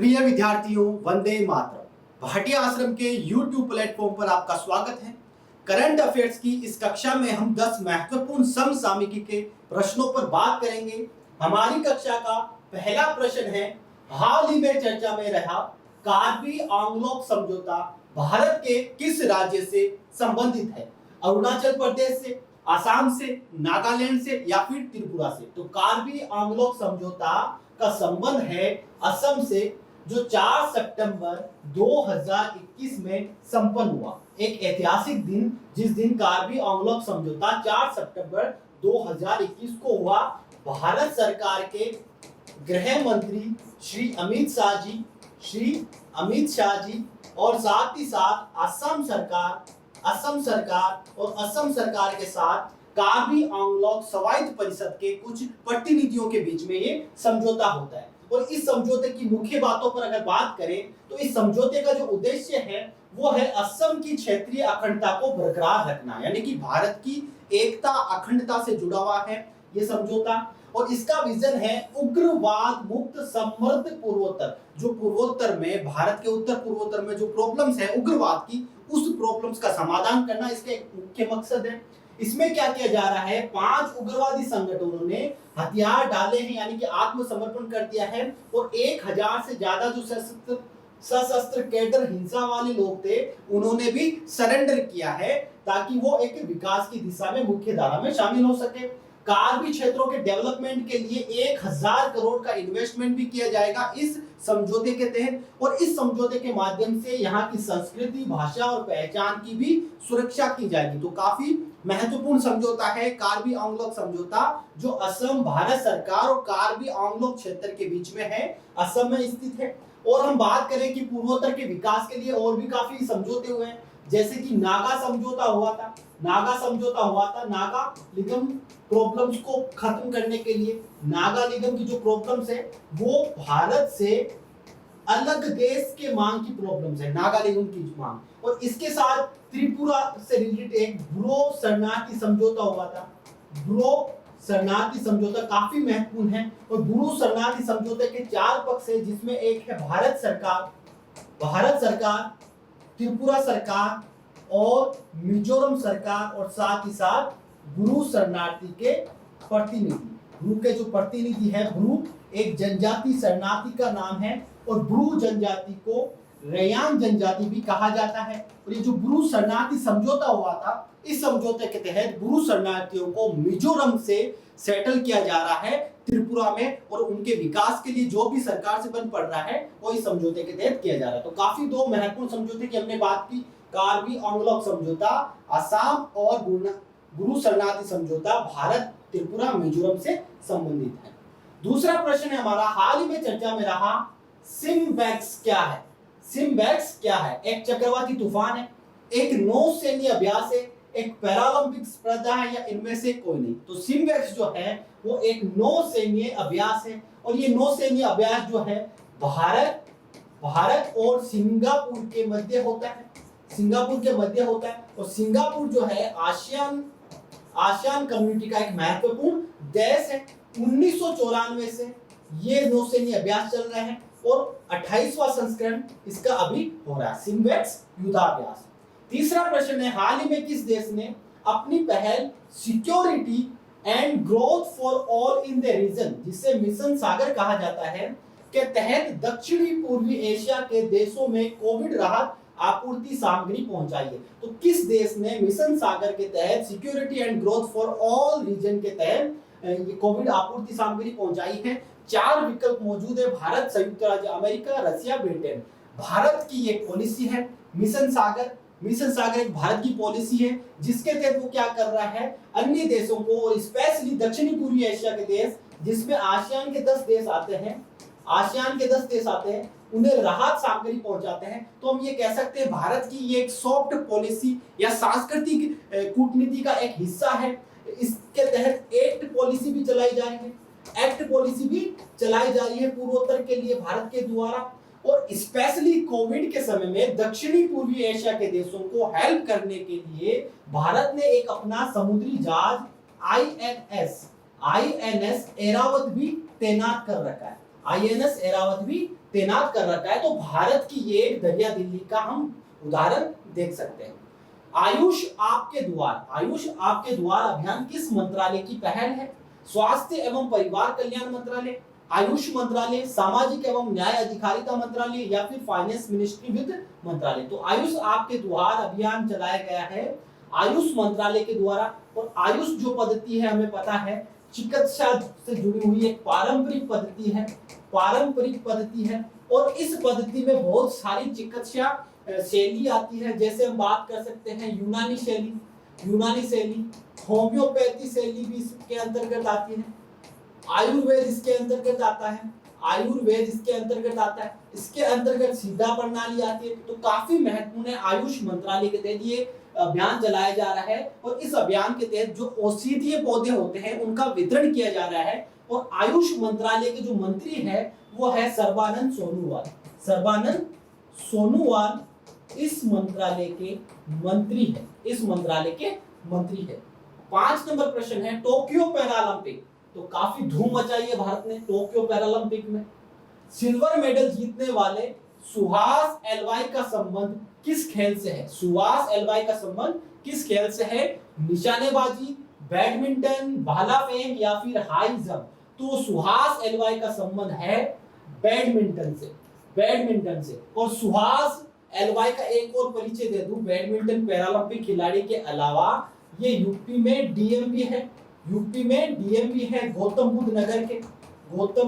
प्रिय विद्यार्थियों, वंदे मातरम। भाटिया आश्रम के YouTube प्लेटफॉर्म पर आपका स्वागत है। करंट अफेयर्स की इस कक्षा में हम 10 महत्वपूर्ण समसामयिकी के प्रश्नों पर बात करेंगे। हमारी कक्षा का पहला प्रश्न है, हाल ही में चर्चा में रहा कार्बी आंगलों समझौता भारत के किस राज्य से संबंधित है? अरुणाचल प्रदेश से, आसाम से, नागालैंड से या फिर त्रिपुरा से? तो कार्बी आंगलों समझौता का संबंध है असम से, जो 4 सितंबर 2021 में संपन्न हुआ। एक ऐतिहासिक दिन, जिस दिन कार्बी आंगलों समझौता 4 सितंबर 2021 को हुआ। भारत सरकार के गृह मंत्री श्री अमित शाह जी और साथ ही साथ असम सरकार के साथ कार्बी आंगलों स्वायत्त परिषद के कुछ प्रतिनिधियों के बीच में ये समझौता होता है। और इस समझौते की मुख्य बातों पर अगर बात करें तो इस समझौते का जो उद्देश्य है वो है असम की क्षेत्रीय अखंडता को बरकरार रखना, यानी कि भारत की एकता अखंडता से जुड़ा हुआ है ये समझौता। और इसका विजन है उग्रवाद मुक्त समृद्ध पूर्वोत्तर। जो पूर्वोत्तर में, भारत के उत्तर पूर्वोत्तर में जो प्रॉब्लम्स है उग्रवाद की, उस प्रॉब्लम्स का समाधान करना इसका एक मुख्य मकसद है। इसमें क्या किया जा रहा है, 5 उग्रवादी संगठनों ने हथियार डाले हैं, यानी कि आत्मसमर्पण कर दिया है। और 1000 से ज्यादा जो सशस्त्र कैडर हिंसा वाले लोग थे, उन्होंने भी सरेंडर किया है ताकि वो एक विकास की दिशा में मुख्य धारा में शामिल हो सके। कार्बी क्षेत्रों के डेवलपमेंट के लिए 1000 करोड़ का इन्वेस्टमेंट भी किया जाएगा इस समझौते के तहत। और इस समझौते के माध्यम से यहाँ की संस्कृति, भाषा और पहचान की भी सुरक्षा की जाएगी। तो काफी महत्वपूर्ण समझौता है कार्बी आंगलों समझौता, जो असम, भारत सरकार और कार्बी आंगलों क्षेत्र के बीच में है, असम में स्थित है। और हम बात करें कि पूर्वोत्तर के विकास के लिए और भी काफी समझौते हुए हैं, जैसे कि नागा समझौता हुआ था। नागा निगम प्रॉब्लम्स को खत्म करने के लिए, नागा निगम की जो प्रॉब्लम्स है वो भारत से अलग देश के मांग की प्रॉब्लम्स है, नागा निगम की मांग। और इसके साथ त्रिपुरा से रिलेटेड एक ब्रो शरणार्थी समझौता हुआ था। ब्रो शरणार्थी समझौता काफी महत्वपूर्ण है। और ब्रू शरणार्थी समझौते के 4 पक्ष है, जिसमें एक है भारत सरकार, त्रिपुरा सरकार और मिजोरम सरकार, और साथ ही साथ ब्रू शरणार्थी के प्रतिनिधि। ब्रू के जो प्रतिनिधि है, ब्रू एक जनजाति शरणार्थी का नाम है, और ब्रू जनजाति को रेयान जनजाति भी कहा जाता है। और ये जो ब्रू शरणार्थी समझौता हुआ था, इस समझौते के तहत ब्रू शरणार्थियों को मिजोरम से सेटल किया जा रहा है त्रिपुरा में, और उनके विकास के लिए जो भी सरकार से बन पड़ रहा है वो इस समझौते के तहत किया जा रहा है। तो काफी 2 महत्वपूर्ण समझौते की हमने बात की, कार्बी आंगलों समझौता असम और ब्रू शरणार्थी समझौता भारत, त्रिपुरा, मिजोरम से संबंधित है। दूसरा प्रश्न है हमारा, हाल ही में चर्चा में रहा सिम्बैक्स क्या है? सिम्बैक्स क्या है? एक चक्रवाती तूफान है, एक नौसैन्य अभ्यास है, एक पैरालंपिक स्पर्धा है, या इनमें से कोई नहीं? तो सिम्बैक्स जो है वो एक नौसैन्य अभ्यास है। और ये नौसैन्य अभ्यास जो है भारत और सिंगापुर के मध्य होता है। और सिंगापुर जो है आसियान कम्युनिटी का एक महत्वपूर्ण देश है। 1994 से ये नौसैन्य अभ्यास चल रहे हैं और 28वां संस्करण इसका अभी हो रहा है, सिम्बैक्स युद्धाभ्यास। तीसरा प्रश्न है, हाल ही में किस देश ने अपनी पहल security and growth for all in the region, जिसे मिशन सागर कहा जाता है, के तहत दक्षिणी पूर्वी एशिया के देशों में कोविड राहत आपूर्ति सामग्री पहुंचाई है? तो किस देश ने मिशन सागर के तहत security and growth for all region के तहत ये कोविड आपूर्ति सामग्री पहुंचाई है? 4 विकल्प मौजूद है, भारत, संयुक्त राज्य अमेरिका, रशिया, ब्रिटेन। भारत की एक पॉलिसी है मिशन सागर एक भारत की पॉलिसी है, जिसके तहत वो क्या कर रहा है, अन्य देशों को, और स्पेशली दक्षिणी पूर्वी एशिया के देश, जिसमें आसियान के 10 देश आते हैं, उन्हें राहत सामग्री पहुंचाते हैं। तो हम ये कह सकते हैं भारत की ये एक सॉफ्ट पॉलिसी या सांस्कृतिक कूटनीति का एक हिस्सा है। इसके तहत एक्ट पॉलिसी भी चलाई जा रही है पूर्वोत्तर के लिए भारत के द्वारा। और स्पेशली कोविड के समय में दक्षिणी पूर्वी एशिया के देशों को हेल्प करने के लिए भारत ने एक अपना समुद्री जहाज आईएनएस ऐरावत भी तैनात कर रखा है। तैनात कर रखा है। तो भारत की ये दरिया दिल्ली का हम उदाहरण देख सकते हैं। आयुष आपके द्वार अभियान किस मंत्रालय की पहल है? स्वास्थ्य एवं परिवार कल्याण मंत्रालय, आयुष मंत्रालय, सामाजिक एवं न्याय अधिकारिता मंत्रालय या फिर फाइनेंस मिनिस्ट्री वित्त मंत्रालय। तो आयुष आपके द्वार अभियान चलाया गया है आयुष मंत्रालय के द्वारा। और आयुष जो पद्धति है हमें पता है चिकित्सा से जुड़ी हुई एक पारंपरिक पद्धति है और इस पद्धति में बहुत सारी चिकित्सा शैली आती है। जैसे हम बात कर सकते हैं यूनानी शैली, होम्योपैथी शैली भी इसके अंतर्गत आती है, आयुर्वेद इसके अंतर्गत आता है, इसके अंतर्गत सीधा प्रणाली आती है। तो काफी महत्वपूर्ण है। आयुष मंत्रालय के तहत ये अभियान चलाया जा रहा है और इस अभियान के तहत जो औषधीय पौधे होते हैं उनका वितरण किया जा रहा है। और आयुष मंत्रालय के जो मंत्री है वो है सर्बानंद सोनोवाल इस मंत्रालय के मंत्री है। 5 नंबर प्रश्न है टोक्यो पैरालंपिक। तो काफी धूम मचाई है भारत ने टोक्यो पैरालंपिक में। सिल्वर मेडल जीतने वाले सुहास एलवाई का संबंध किस खेल से है? निशानेबाजी, बैडमिंटन, भाला फेंक या फिर हाई जंप। तो सुहास एलवाई का संबंध है बैडमिंटन से। और सुहास एलवाई का एक और परिचय दे दूं, बैडमिंटन पैरालंपिक खिलाड़ी के अलावा ये यूपी में डीएमपी है, गौतम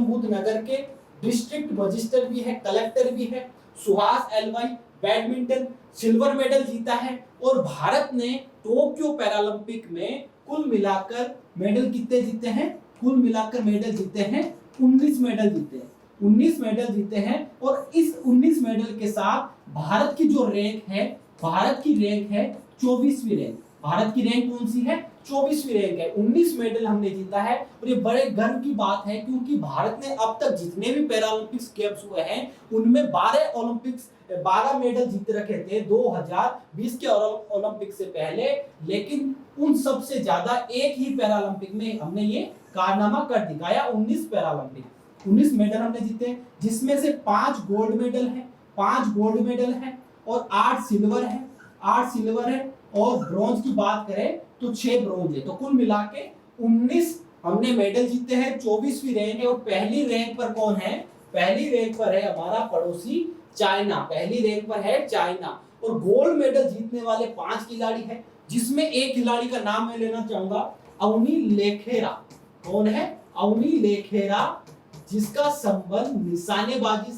बुद्ध नगर के डिस्ट्रिक्ट मजिस्ट्रेट भी है, कलेक्टर भी है। सुहास एलवाई बैडमिंटन सिल्वर मेडल जीता है और भारत ने टोक्यो पैरालंपिक में कुल मिलाकर मेडल कितने जीते हैं? 19 मेडल जीते हैं। और इस 19 मेडल के साथ भारत की रैंक है 24वीं रैंक। भारत की रैंक कौन सी है? 24वीं रैंक है। 19 मेडल हमने जीता है और ये बड़े गर्व की बात है क्योंकि भारत ने अब तक जितने भी पैरालंपिक्स गेम्स हुए हैं उनमें 12 मेडल जीत रखे थे 2020 के ओलंपिक से पहले। लेकिन उन सबसे ज्यादा एक ही पैरालंपिक में हमने ये कारनामा कर दिखाया। 19 मेडल हमने जीते जिसमें से 5 गोल्ड मेडल है और 8 सिल्वर है और ब्रॉन्ज की बात करें तो 6 ब्रॉन्ज है। तो कुल मिला के 19 हमने मेडल जीते हैं। 24वीं रैंक है और पहली रैंक पर कौन है? पहली रैंक पर है हमारा पड़ोसी चाइना। और गोल्ड मेडल जीतने वाले 5 खिलाड़ी हैं जिसमें एक खिलाड़ी का नाम मैं लेना चाहूंगा, अवनी लेखेरा। कौन है? अवनी लेखेरा, जिसका संबंध निशानेबाजी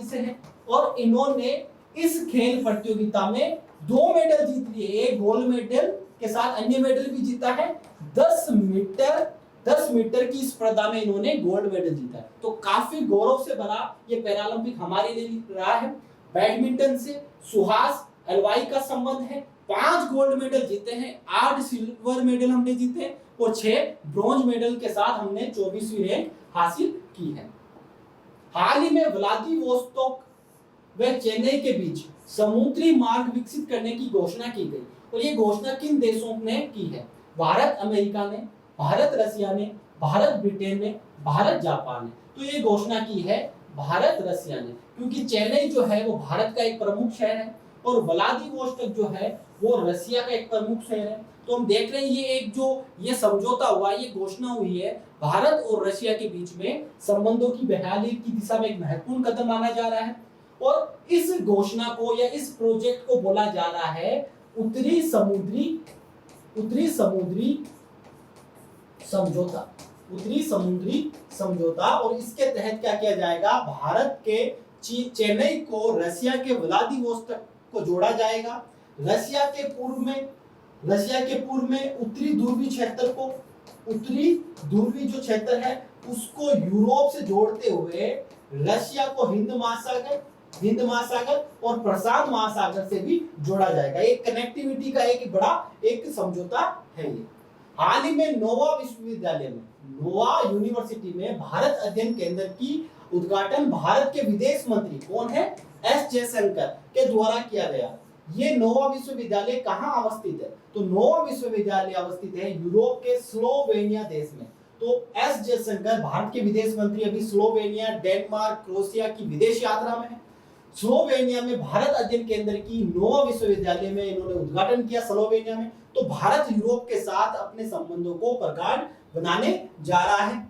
से है और इन्होंने इस खेल प्रतियोगिता में 2 मेडल जीत लिए। एक गोल्ड मेडल के साथ अन्य मेडल भी जीता है। 10 मीटर की स्पर्धा में इन्होंने गोल्ड मेडल जीता है। तो काफी गौरव से भरा ये पैरालंपिक हमारे लिए रहा है। बैडमिंटन से सुहास एलवाई का संबंध है। 5 गोल्ड मेडल जीते हैं, 8 सिल्वर मेडल हमने जीते हैं और 6 ब्रॉन्ज मेडल के साथ हमने 24वीं रैंक हासिल की है। हाल ही में व्लादिवोस्तोक व चेन्नई के बीच समुद्री मार्ग विकसित करने की घोषणा की गई और ये घोषणा किन देशों ने की है? भारत अमेरिका ने, भारत रसिया ने, भारत ब्रिटेन ने, भारत जापान ने। तो ये घोषणा की है भारत रसिया ने क्योंकि चेन्नई जो है वो भारत का एक प्रमुख शहर है और व्लादिवोस्तोक जो है वो रसिया का एक प्रमुख शहर है। तो हम देख रहे हैं ये समझौता हुआ, ये घोषणा हुई है भारत और रशिया के बीच में संबंधों की बहाली की दिशा में एक महत्वपूर्ण कदम माना जा रहा है। और इस घोषणा को या इस प्रोजेक्ट को बोला जा रहा है उत्तरी समुद्री समझौता। और इसके तहत क्या किया जाएगा? भारत के चेन्नई को रसिया के व्लादिवोस्तोक को जोड़ा जाएगा। रसिया के पूर्व में उत्तरी ध्रुवीय जो क्षेत्र है उसको यूरोप से जोड़ते हुए रशिया को हिंद महासागर और प्रशांत महासागर से भी जोड़ा जाएगा। एक कनेक्टिविटी का एक बड़ा समझौता है ये। हाल ही में नोवा यूनिवर्सिटी में भारत अध्ययन केंद्र की उद्घाटन भारत के विदेश मंत्री कौन है? एस जयशंकर के द्वारा किया गया। ये नोवा विश्वविद्यालय कहाँ अवस्थित है? तो नोवा विश्वविद्यालय अवस्थित है यूरोप के स्लोवेनिया देश में। तो एस जयशंकर भारत के विदेश मंत्री अभी स्लोवेनिया, डेनमार्क, क्रोएशिया की विदेश यात्रा में है। स्लोवेनिया में भारत अध्ययन केंद्र की नोवा विश्वविद्यालय में इन्होंने उद्घाटन किया स्लोवेनिया में। तो भारत यूरोप के साथ अपने संबंधों को प्रगाढ़ बनाने जा रहा है।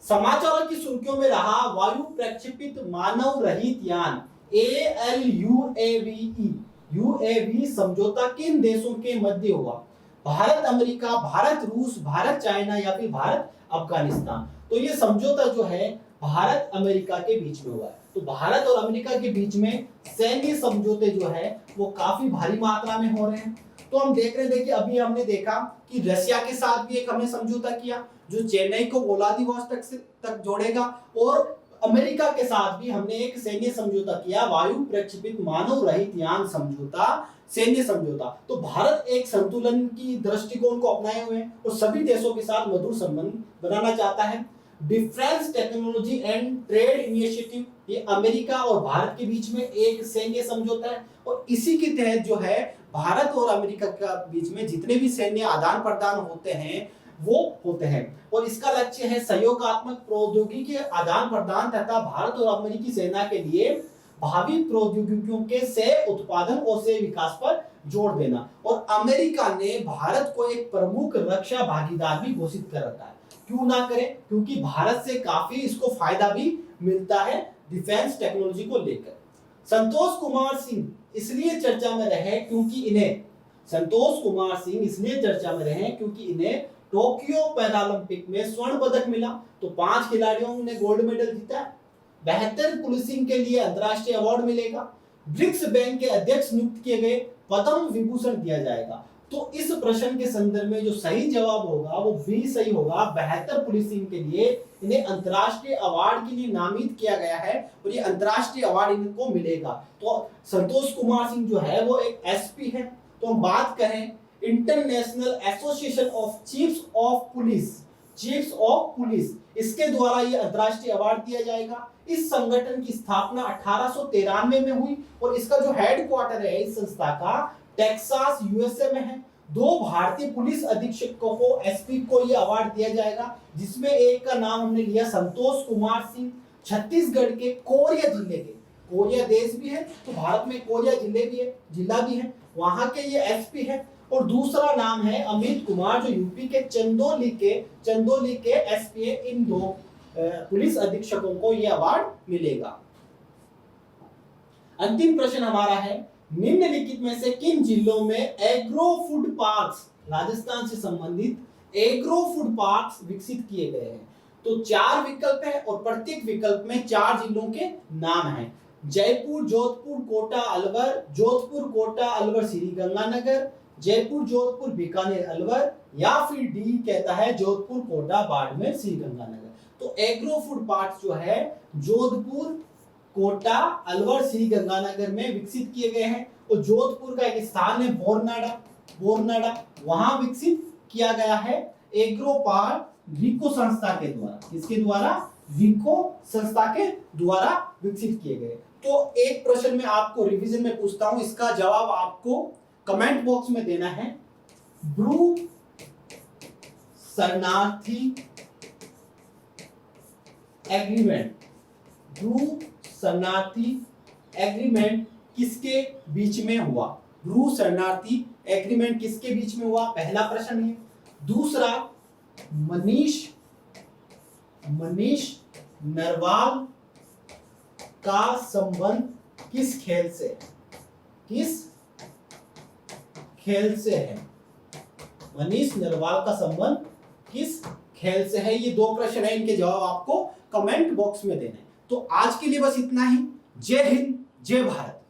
समाचारों की सुर्खियों में रहा वायु प्रक्षेपित मानव रहित यान यूएवी समझौता किन देशों के मध्य हुआ? भारत अमेरिका, भारत रूस, भारत चाइना या फिर भारत अफगानिस्तान? तो ये समझौता जो है भारत अमेरिका के बीच में हुआ है। तो भारत और अमेरिका के बीच में सैन्य समझौते जो है वो काफी भारी मात्रा में हो रहे हैं। तो हम देख रहे थे कि अभी हमने देखा कि रशिया के साथ भी एक हमने समझौता किया जो चेन्नई को व्लादिवोस्टोक तक जोड़ेगा, और अमेरिका के साथ भी हमने एक सैन्य समझौता किया, वायु प्रक्षेपित मानव रहित यान समझौता, सैन्य समझौता। तो भारत एक संतुलन की दृष्टिकोण को अपनाए हुए हैं और सभी देशों के साथ मधुर संबंध बनाना चाहता है। Defence technology and trade initiative, ये अमेरिका और भारत के बीच में एक सैन्य समझौता है और इसी के तहत जो है भारत और अमेरिका के बीच में जितने भी सैन्य आदान प्रदान होते हैं वो होते हैं, और इसका लक्ष्य है सहयोगात्मक प्रौद्योगिकी के आदान प्रदान तथा भारत और अमेरिकी सेना के लिए भावी प्रौद्योगिकियों के सह उत्पादन और सह विकास पर जोर देना। और अमेरिका ने भारत को एक प्रमुख रक्षा भागीदार भी घोषित कर रखा है। क्यों ना करें, क्योंकि भारत से काफी इसको फायदा भी मिलता है डिफेंस टेक्नोलॉजी को लेकर। संतोष कुमार सिंह इसलिए चर्चा में रहे क्योंकि इन्हें टोक्यो पैरालंपिक में स्वर्ण पदक मिला। तो 5 खिलाड़ियों ने गोल्ड मेडल जीता। बेहतर पुलिसिंग के लिए अंतर्राष्ट्रीय अवार्ड मिलेगा। ब्रिक्स बैंक के अध्यक्ष नियुक्त किए गए, पद्म विभूषण दिया जाएगा। तो इस प्रश्न के संदर्भ में जो सही जवाब होगा वो बी सही होगा। बेहतर पुलिसिंग के लिए इन्हें अंतर्राष्ट्रीय अवार्ड के लिए नामित किया गया है और ये अंतर्राष्ट्रीय अवार्ड इनको मिलेगा। तो संतोष कुमार सिंह जो है वो एक एसपी है। तो हम बात करें international association of chiefs of police, इसके द्वारा ये अंतर्राष्ट्रीय अवार्ड दिया जाएगा। इस संगठन की स्थापना 1893 में हुई और इसका जो हेडक्वार्टर है इस संस्था का टेक्सास यूएसए में है। 2 भारतीय पुलिस अधीक्षकों को एसपी को यह अवार्ड दिया जाएगा, जिसमें एक का नाम हमने लिया संतोष कुमार सिंह, छत्तीसगढ़ के कोरिया जिले के, कोरिया देश भी है तो भारत में कोरिया जिला भी है, वहां के ये एसपी है। और दूसरा नाम है अमित कुमार जो यूपी के चंदौली के एसपी है। इन 2 पुलिस अधीक्षकों को यह अवार्ड मिलेगा। अंतिम प्रश्न हमारा है, निम्नलिखित में से किन जिलों में एग्रो फूड पार्क्स, राजस्थान से संबंधित एग्रो फूड पार्क्स विकसित किए गए हैं? तो 4 विकल्प है और प्रत्येक विकल्प में 4 जिलों के नाम हैं। जयपुर, जोधपुर, कोटा, अलवर, श्री गंगानगर, जयपुर, जोधपुर, बीकानेर, अलवर, या फिर डी कहता है जोधपुर, कोटा, बाड़मेर, श्री गंगानगर। तो एग्रो फूड पार्क्स जो है जोधपुर, कोटा, अलवर, श्री गंगानगर में विकसित किए गए हैं। और जोधपुर का एक स्थान है बोरनाडा, वहां विकसित किया गया है एग्रो पार्क विको संस्था के द्वारा। किसके द्वारा? विको संस्था के द्वारा विकसित किए गए। तो एक प्रश्न में आपको रिवीजन में पूछता हूं, इसका जवाब आपको कमेंट बॉक्स में देना है। ब्रू शरणार्थी एग्रीमेंट किसके बीच में हुआ? ब्रू शरणार्थी एग्रीमेंट किसके बीच में हुआ? पहला प्रश्न है। दूसरा, मनीष नरवाल का संबंध किस खेल से है? मनीष नरवाल का संबंध किस खेल से है? ये 2 प्रश्न है, इनके जवाब आपको कमेंट बॉक्स में देना है। तो आज के लिए बस इतना ही। जय हिंद, जय भारत।